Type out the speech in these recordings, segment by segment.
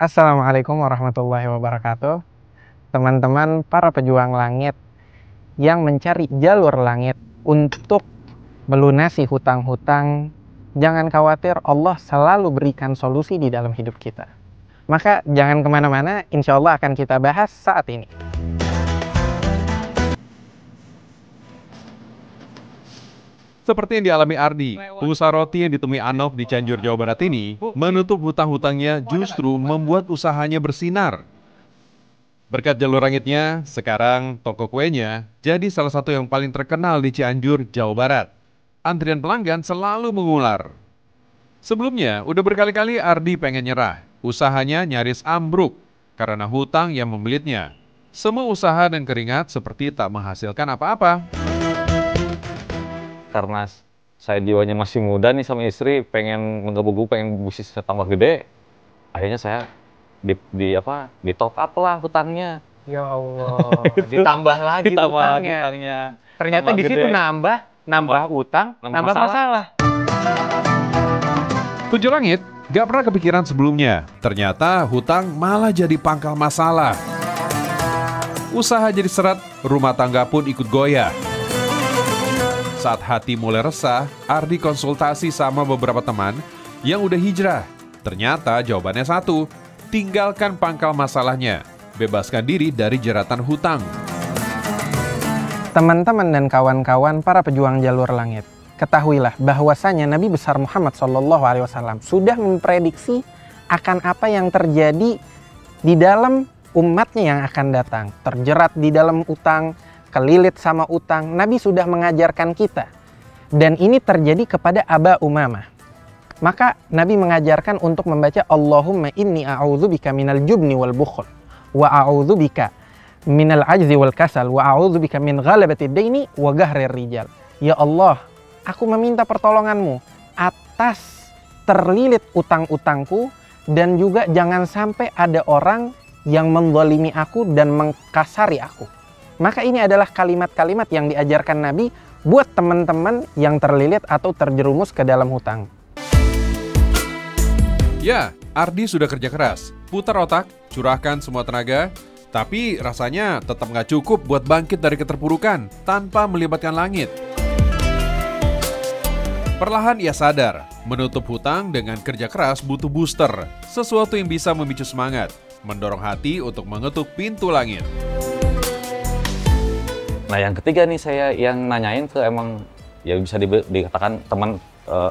Assalamualaikum warahmatullahi wabarakatuh. Teman-teman para pejuang langit yang mencari jalur langit untuk melunasi hutang-hutang, jangan khawatir, Allah selalu berikan solusi di dalam hidup kita. Maka jangan kemana-mana, insya Allah akan kita bahas saat ini. Seperti yang dialami Ardi, pengusaha roti yang ditemui Anof di Cianjur, Jawa Barat ini menutup hutang-hutangnya justru membuat usahanya bersinar. Berkat jalur langitnya, sekarang toko kuenya jadi salah satu yang paling terkenal di Cianjur, Jawa Barat. Antrian pelanggan selalu mengular. Sebelumnya, udah berkali-kali Ardi pengen nyerah. Usahanya nyaris ambruk karena hutang yang membelitnya. Semua usaha dan keringat seperti tak menghasilkan apa-apa. Karena saya jiwanya masih muda nih sama istri, pengen menggebu-gebu, pengen bisnisnya tambah gede. Akhirnya saya di top up lah hutangnya. Ya Allah, ditambah lagi hutangnya. Ternyata di situ nambah utang, nambah masalah. Tujuh Langit gak pernah kepikiran sebelumnya. Ternyata hutang malah jadi pangkal masalah. Usaha jadi seret, rumah tangga pun ikut goyah. Saat hati mulai resah, Ardi konsultasi sama beberapa teman yang udah hijrah. Ternyata jawabannya satu, tinggalkan pangkal masalahnya, bebaskan diri dari jeratan hutang. Teman-teman dan kawan-kawan para pejuang jalur langit, ketahuilah bahwasanya Nabi besar Muhammad SAW sudah memprediksi akan apa yang terjadi di dalam umatnya yang akan datang. Terjerat di dalam utang, kelilit sama utang, Nabi sudah mengajarkan kita. Dan ini terjadi kepada Aba Umamah. Maka Nabi mengajarkan untuk membaca Allahumma inni a'udzubika minal jubni wal bukhl wa a'udzubika minal ajzi wal kasal wa a'udzubika min ghalabati daini wa gahrir rijal. Ya Allah, aku meminta pertolonganmu atas terlilit utang-utangku, dan juga jangan sampai ada orang yang menzalimi aku dan mengkasari aku. Maka ini adalah kalimat-kalimat yang diajarkan Nabi buat teman-teman yang terlilit atau terjerumus ke dalam hutang. Ya, Ardi sudah kerja keras, putar otak, curahkan semua tenaga, tapi rasanya tetap nggak cukup buat bangkit dari keterpurukan tanpa melibatkan langit. Perlahan ia sadar, menutup hutang dengan kerja keras butuh booster, sesuatu yang bisa memicu semangat, mendorong hati untuk mengetuk pintu langit. Nah yang ketiga nih saya yang nanyain ke emang ya bisa dikatakan teman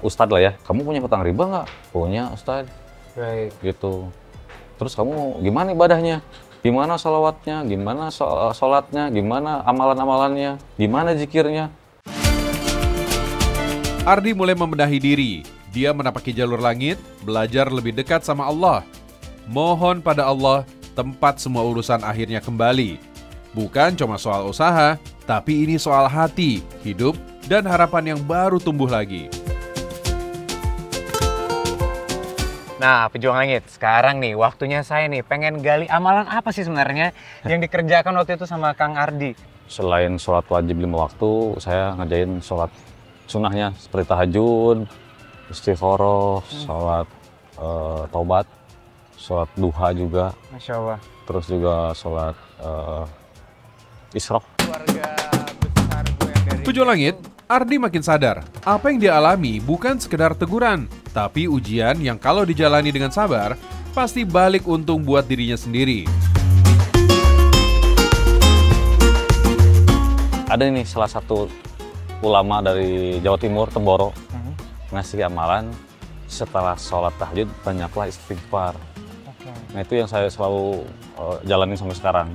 Ustadz lah ya. Kamu punya hutang riba nggak? Punya Ustadz. Baik. Gitu. Terus kamu gimana ibadahnya? Gimana sholawatnya? Gimana sholatnya? Gimana amalan-amalannya? Gimana zikirnya? Ardi mulai membenahi diri. Dia menapaki jalur langit, belajar lebih dekat sama Allah. Mohon pada Allah, tempat semua urusan akhirnya kembali. Bukan cuma soal usaha, tapi ini soal hati, hidup, dan harapan yang baru tumbuh lagi. Nah, pejuang langit, sekarang nih waktunya saya nih pengen gali amalan apa sih sebenarnya yang dikerjakan waktu itu sama Kang Ardi. Selain sholat wajib 5 waktu, saya ngerjain sholat sunnahnya seperti tahajud, istikharah, sholat taubat, sholat duha juga. Masya Allah. Terus juga sholat Isra. Tujuh Langit, Ardi makin sadar, apa yang dia alami bukan sekedar teguran, tapi ujian yang kalau dijalani dengan sabar, pasti balik untung buat dirinya sendiri. Ada nih salah satu ulama dari Jawa Timur, Temboro, ngasih amalan setelah sholat tahajud banyaklah istighfar. Nah itu yang saya selalu jalani sampai sekarang.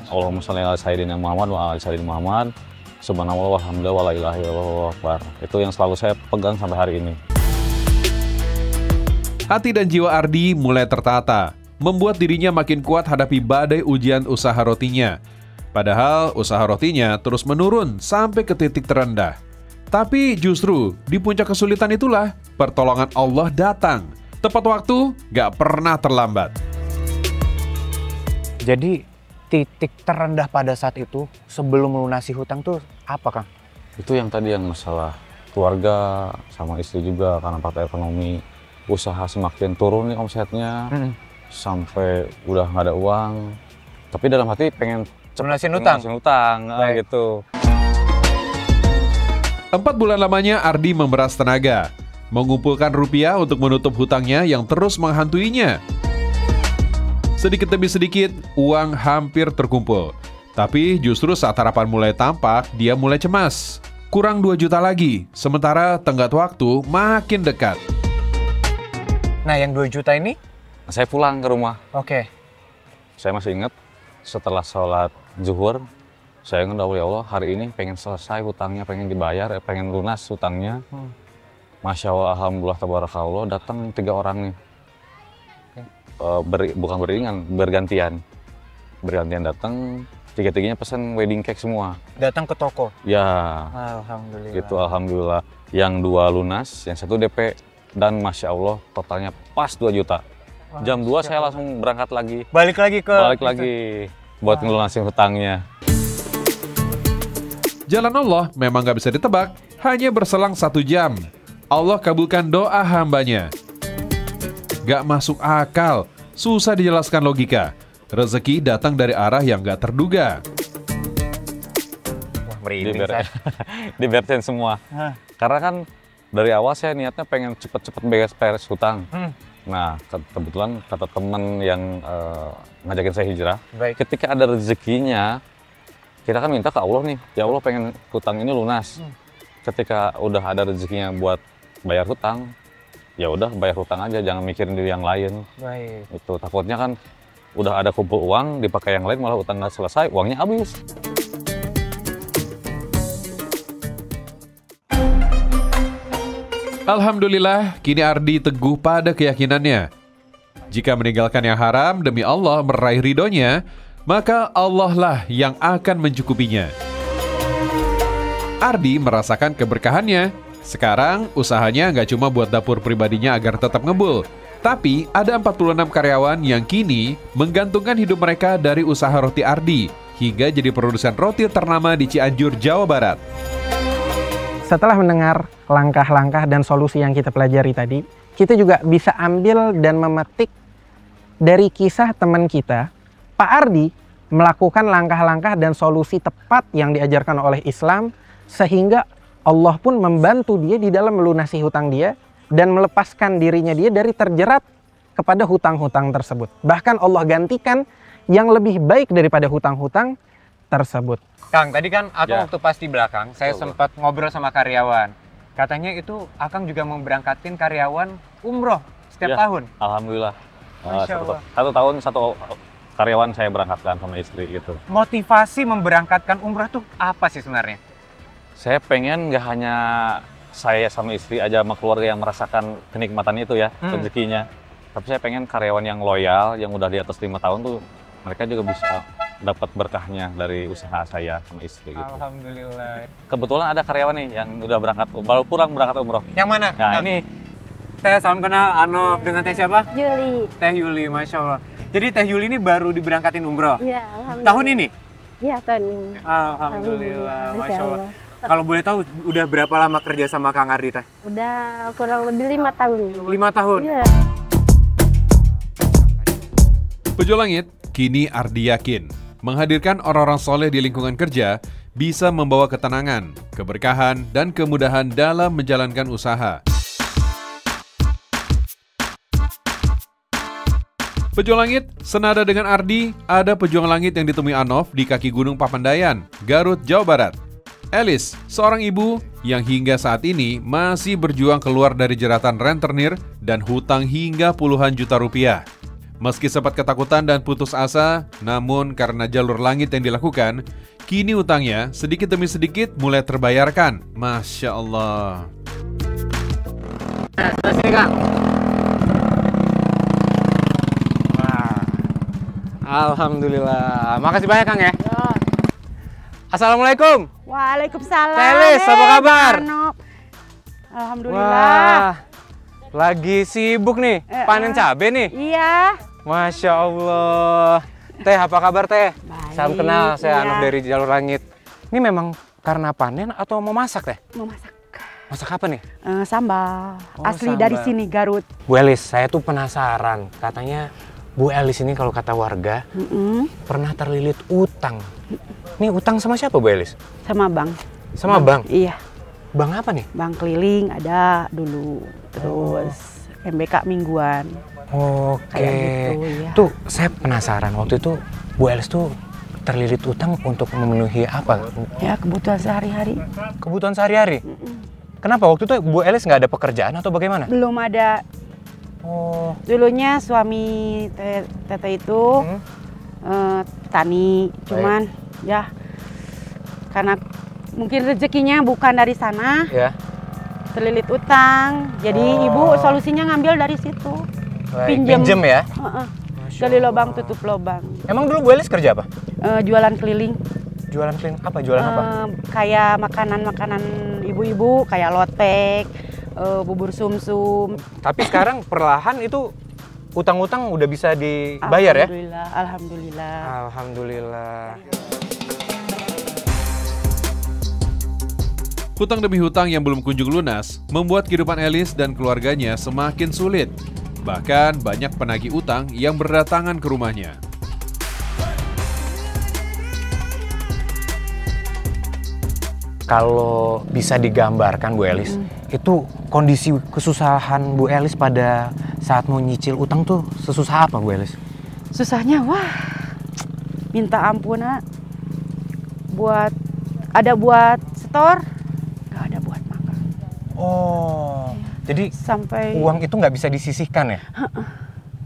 Allahumma sholli ala sayyidina Muhammad wa ala sayyidina Muhammad. Subhanallah walhamdulillah wa la ilaha illallah wallahu akbar. Itu yang selalu saya pegang sampai hari ini. Hati dan jiwa Ardi mulai tertata, membuat dirinya makin kuat hadapi badai ujian usaha rotinya. Padahal usaha rotinya terus menurun sampai ke titik terendah. Tapi justru di puncak kesulitan itulah pertolongan Allah datang. Tepat waktu, gak pernah terlambat. Jadi titik terendah pada saat itu sebelum melunasi hutang tuh apa, Kang? Itu yang tadi yang masalah keluarga sama istri juga karena faktor ekonomi, usaha semakin turun nih omsetnya, sampai udah nggak ada uang. Tapi dalam hati pengen Lunasin utang? lunasin utang, gitu. 4 bulan lamanya Ardi memeras tenaga, mengumpulkan rupiah untuk menutup hutangnya yang terus menghantuinya. Sedikit demi sedikit, uang hampir terkumpul. Tapi justru saat harapan mulai tampak, dia mulai cemas. Kurang 2 juta lagi, sementara tenggat waktu makin dekat. Nah, yang 2 juta ini? Saya pulang ke rumah. Oke. Saya masih ingat setelah sholat zuhur, saya ingat, ya Allah, hari ini pengen selesai hutangnya, pengen dibayar, pengen lunas hutangnya. Masya Allah, alhamdulillah, tabarakallah, datang 3 orang nih. Bukan beriringan, bergantian datang. 3-tiganya pesan wedding cake semua. Datang ke toko? Ya. Alhamdulillah. Gitu, alhamdulillah. Yang 2 lunas, yang 1 DP. Dan Masya Allah, totalnya pas 2 juta. Jam 2 saya langsung berangkat lagi. Balik lagi Buat ngelunasin hutangnya. Jalan Allah memang gak bisa ditebak, hanya berselang 1 jam. Allah kabulkan doa hambanya. Gak masuk akal, susah dijelaskan logika. Rezeki datang dari arah yang gak terduga. Wah, merinding saya. Diberesin semua. Karena kan dari awal saya niatnya pengen cepet-cepet beres hutang. Nah, kebetulan kata teman yang ngajakin saya hijrah, ketika ada rezekinya, kita kan minta ke Allah nih, ya Allah pengen hutang ini lunas. Ketika udah ada rezekinya buat bayar hutang, ya udah bayar hutang aja, jangan mikirin diri yang lain. Baik. Itu takutnya kan udah ada kumpul uang, dipakai yang lain malah hutang nggak selesai, uangnya habis. Alhamdulillah, kini Ardi teguh pada keyakinannya. Jika meninggalkan yang haram demi Allah meraih ridhonya, maka Allah lah yang akan mencukupinya. Ardi merasakan keberkahannya. Sekarang usahanya nggak cuma buat dapur pribadinya agar tetap ngebul, tapi ada 46 karyawan yang kini menggantungkan hidup mereka dari usaha roti Ardi hingga jadi produsen roti ternama di Cianjur, Jawa Barat. Setelah mendengar langkah-langkah dan solusi yang kita pelajari tadi, kita juga bisa ambil dan memetik dari kisah teman kita, Pak Ardi, melakukan langkah-langkah dan solusi tepat yang diajarkan oleh Islam, sehingga Allah pun membantu dia di dalam melunasi hutang dia dan melepaskan dirinya dia dari terjerat kepada hutang-hutang tersebut. Bahkan Allah gantikan yang lebih baik daripada hutang-hutang tersebut. Kang, tadi kan aku Ya. waktu pas di belakang, saya sempat ngobrol sama karyawan. Katanya itu Akang juga memberangkatin karyawan umroh setiap Ya, tahun. Alhamdulillah. Masya Allah. Satu tahun 1 karyawan saya berangkatkan sama istri gitu. Motivasi memberangkatkan umroh tuh apa sih sebenarnya? Saya pengen nggak hanya saya sama istri aja sama keluarga yang merasakan kenikmatan itu ya, rezekinya. Tapi saya pengen karyawan yang loyal, yang udah di atas 5 tahun tuh, mereka juga bisa dapat berkahnya dari usaha saya sama istri gitu. Alhamdulillah. Kebetulan ada karyawan nih yang udah berangkat, baru pulang berangkat umroh. Yang mana? Nah ini Teh, salam kenal. Anof dengan Teh siapa? Juli. Teh Yuli, Masya Allah. Jadi Teh Yuli ini baru diberangkatin umroh? Iya, alhamdulillah. Tahun ini? Iya, tahun ini. Alhamdulillah, Masya Masya Allah. Allah. Kalau boleh tahu, udah berapa lama kerja sama Kang Ardi, Teh? Udah kurang lebih 5 tahun. 5 tahun? Iya. Pejuang Langit, kini Ardi yakin menghadirkan orang-orang soleh di lingkungan kerja bisa membawa ketenangan, keberkahan, dan kemudahan dalam menjalankan usaha. Pejuang Langit, senada dengan Ardi, ada pejuang langit yang ditemui Anof di kaki Gunung Papandayan, Garut, Jawa Barat. Elis, seorang ibu yang hingga saat ini masih berjuang keluar dari jeratan rentenir dan hutang hingga puluhan juta rupiah. Meski sempat ketakutan dan putus asa, namun karena jalur langit yang dilakukan, kini utangnya sedikit demi sedikit mulai terbayarkan. Masya Allah. Sini, Kang. Alhamdulillah. Makasih banyak, Kang ya. Assalamualaikum. Waalaikumsalam. Telis, apa kabar? Anof. Alhamdulillah. Wah, lagi sibuk nih, panen cabai nih. Iya. Masya Allah. Teh, apa kabar Teh? Baik, Salam kenal, saya iya. Anof dari Jalur Langit. Ini memang karena panen atau mau masak Teh? Mau masak Masak apa nih? sambal. Oh, Asli sambal. dari sini, Garut. Bu Elis, saya tuh penasaran. Katanya Bu Elis ini kalau kata warga pernah terlilit utang. Ini utang sama siapa Bu Elis? Sama bank. Sama bank? Iya, Bank apa nih? bank keliling ada dulu. Terus MBK mingguan. Oke. Kayak gitu, iya. Tuh saya penasaran, waktu itu Bu Elis tuh terlilit utang untuk memenuhi apa? Ya, kebutuhan sehari-hari. Kebutuhan sehari-hari? Kenapa waktu itu Bu Elis nggak ada pekerjaan atau bagaimana? Belum ada. Oh, Dulunya suami Tete itu tani, cuman ya karena mungkin rezekinya bukan dari sana, ya. terlilit utang. Jadi ibu solusinya ngambil dari situ. Pinjem ya? Gali lubang tutup lubang. Emang dulu Bu Elis kerja apa? Jualan keliling. Jualan keliling apa? Jualan apa? Kayak makanan-makanan ibu-ibu, kayak lotek, bubur sumsum. Tapi sekarang perlahan itu utang-utang udah bisa dibayar ya? Alhamdulillah, alhamdulillah. Alhamdulillah. Hutang demi hutang yang belum kunjung lunas membuat kehidupan Elis dan keluarganya semakin sulit. Bahkan banyak penagih utang yang berdatangan ke rumahnya. Kalau bisa digambarkan Bu Elis, itu kondisi kesusahan Bu Elis pada saat mau nyicil utang tuh sesusah apa Bu Elis? Susahnya, wah, minta ampun, Nak. Buat setor, nggak ada buat makan. Oh, jadi Sampai uang itu nggak bisa disisihkan ya?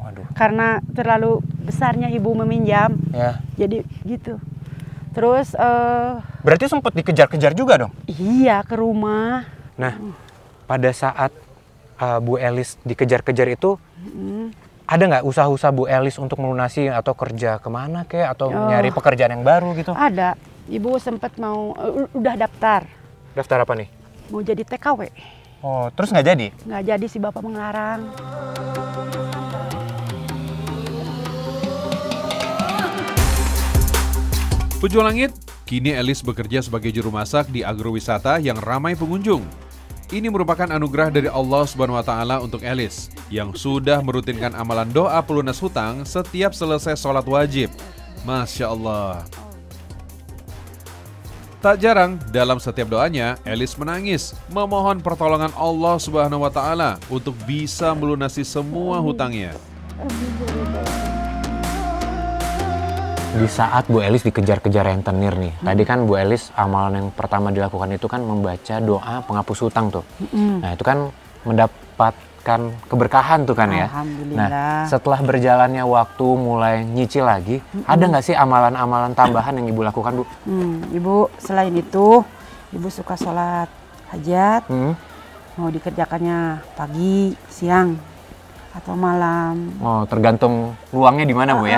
Waduh. karena terlalu besarnya ibu meminjam, Ya. jadi gitu. Terus Berarti sempat dikejar-kejar juga dong? iya ke rumah. Nah, pada saat Bu Elis dikejar-kejar itu, ada nggak usaha-usaha Bu Elis untuk melunasi atau kerja kemana kek atau nyari pekerjaan yang baru gitu? Ada, ibu sempat mau udah daftar Daftar apa nih? mau jadi TKW, Oh, terus nggak jadi? nggak jadi si bapak mengarang. Pejuang Langit, kini Elis bekerja sebagai juru masak di agrowisata yang ramai pengunjung. Ini merupakan anugerah dari Allah Subhanahu wa Ta'ala untuk Elis yang sudah merutinkan amalan doa pelunas hutang setiap selesai sholat wajib. Masya Allah. Tak jarang dalam setiap doanya, Elis menangis, memohon pertolongan Allah Subhanahu wa Ta'ala untuk bisa melunasi semua hutangnya. Di saat Bu Elis dikejar-kejar rentenir nih, tadi kan Bu Elis amalan yang pertama dilakukan itu kan membaca doa penghapus hutang tuh. Nah itu kan mendapatkan keberkahan tuh kan ya. Alhamdulillah. Nah setelah berjalannya waktu mulai nyicil lagi, ada nggak sih amalan-amalan tambahan yang Ibu lakukan Bu? Ibu selain itu, ibu suka sholat hajat, Hmm? mau dikerjakannya pagi, siang, atau malam. Oh tergantung luangnya di mana Bu ya?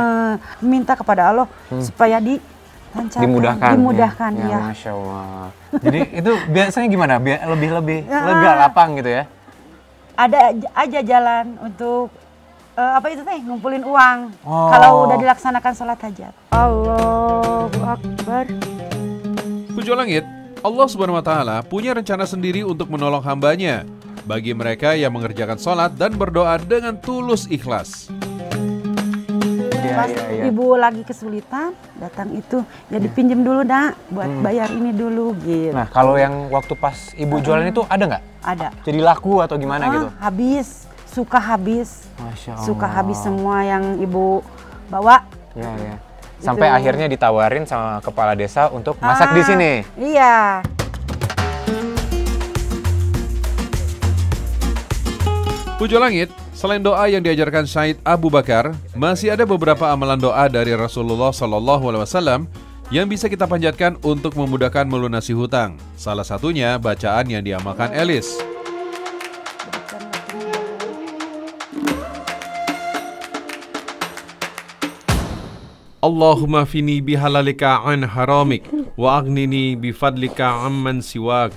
Minta kepada Allah supaya dilancarkan, Dimudahkan ya. Masya Allah. Jadi itu biasanya gimana? Lebih Ya. lega, lapang gitu ya? Ada aja jalan untuk apa itu teh ngumpulin uang. Oh. Kalau udah dilaksanakan sholat hajat. Allahu Akbar. Pejuang Langit, Allah Subhanahu wa Ta'ala punya rencana sendiri untuk menolong hambanya bagi mereka yang mengerjakan sholat dan berdoa dengan tulus ikhlas. Pas ibu lagi kesulitan, datang itu, ya dipinjem dulu dak, buat bayar ini dulu gitu. Nah kalau yang waktu pas Ibu jualan itu ada nggak? Ada. Jadi laku atau gimana gitu? Habis, suka habis. Masya Allah. Suka habis semua yang ibu bawa. Ya, ya. Sampai Itu. akhirnya ditawarin sama kepala desa untuk masak di sini. Iya. Pejuang Langit, selain doa yang diajarkan Syed Abu Bakar, masih ada beberapa amalan doa dari Rasulullah SAW yang bisa kita panjatkan untuk memudahkan melunasi hutang. Salah satunya bacaan yang diamalkan Elis. Allahumma fini bihalalika an haramik wa aghnini bifadlika amman siwak.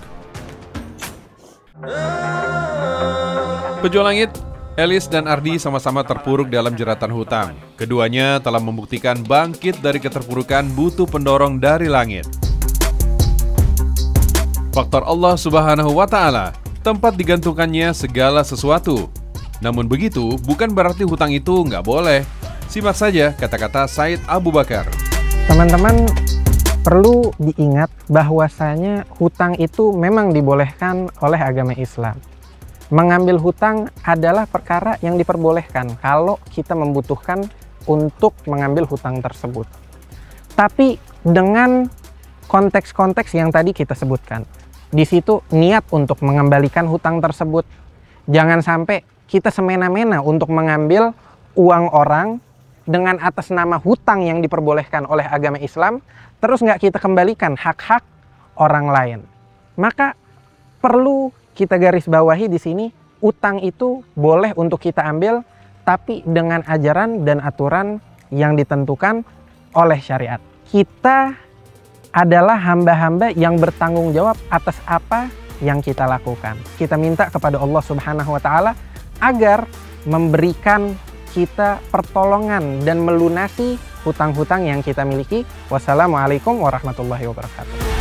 Pejuang Langit, Elis dan Ardi sama-sama terpuruk dalam jeratan hutang. Keduanya telah membuktikan bangkit dari keterpurukan butuh pendorong dari langit. Faktor Allah Subhanahu wa Ta'ala, tempat digantungkannya segala sesuatu. Namun begitu, bukan berarti hutang itu nggak boleh. Simak saja kata-kata Said Abu Bakar. Teman-teman, perlu diingat bahwasanya hutang itu memang dibolehkan oleh agama Islam. Mengambil hutang adalah perkara yang diperbolehkan kalau kita membutuhkan untuk mengambil hutang tersebut. Tapi dengan konteks-konteks yang tadi kita sebutkan. Di situ niat untuk mengembalikan hutang tersebut. Jangan sampai kita semena-mena untuk mengambil uang orang dengan atas nama hutang yang diperbolehkan oleh agama Islam, terus nggak kita kembalikan hak-hak orang lain. Maka perlu kita garis bawahi di sini, utang itu boleh untuk kita ambil, tapi dengan ajaran dan aturan yang ditentukan oleh syariat. Kita adalah hamba-hamba yang bertanggung jawab atas apa yang kita lakukan. Kita minta kepada Allah Subhanahu wa Ta'ala agar memberikan kita pertolongan dan melunasi hutang-hutang yang kita miliki. Wassalamualaikum warahmatullahi wabarakatuh.